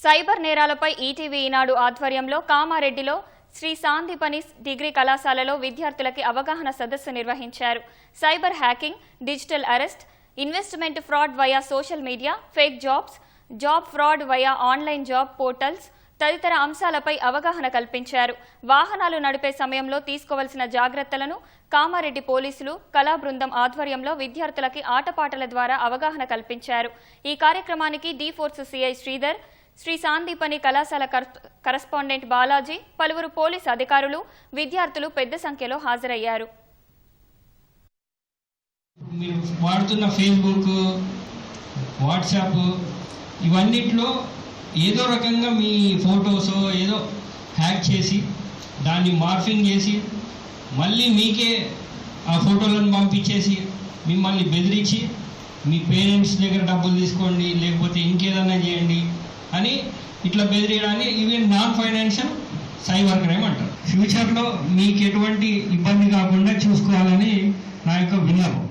Cyber నేరాలపై ETV ఈనాడు ఆధ్వర్యంలో కామారెడ్డిలో Shri Sandipani degree కళాశాలలో విద్యార్థులకి అవగాహన సదస్సు నిర్వహించారు. Cyber hacking, digital arrest, investment fraud via social media, fake jobs, job fraud via online job portals తదితర అంశాలపై అవగాహన కల్పించారు. వాహనాలు నడిపే సమయంలో తీసుకోవాల్సిన జాగ్రత్తలను కామారెడ్డి పోలీసులు కళా బృందం ఆధ్వర్యంలో విద్యార్థులకి ఆటపాటల ద్వారా అవగాహన కల్పించారు. ఈ కార్యక్రమానికి డి4 సిఐ శ్రీధర్, శ్రీ సాందీపని కళాశాల కరస్పాండెంట్ బాలాజీ, పలువురు పోలీసు అధికారులు, విద్యార్థులు పెద్ద సంఖ్యలో హాజరయ్యారు. మీరు వాడుతున్న ఫేస్బుక్, వాట్సాప్ ఇవన్నిట్లో ఏదో రకంగా మీ ఫోటోస్ ఏదో హ్యాక్ చేసి దాన్ని మార్ఫింగ్ చేసి మళ్ళీ మీకే ఆ ఫోటోలను పంపించేసి మిమ్మల్ని బెదిరించి మీ పేరెంట్స్ దగ్గర డబ్బులు తీసుకోండి లేకపోతే ఇంకేదన్నా చేయండి అని ఇట్లా బెదిరియడాన్ని ఇవి నాన్ ఫైనాన్షియల్ సైబర్ క్రైమ్ అంటారు. ఫ్యూచర్లో మీకు ఎటువంటి ఇబ్బంది కాకుండా చూసుకోవాలని నా యొక్క విన్నపం.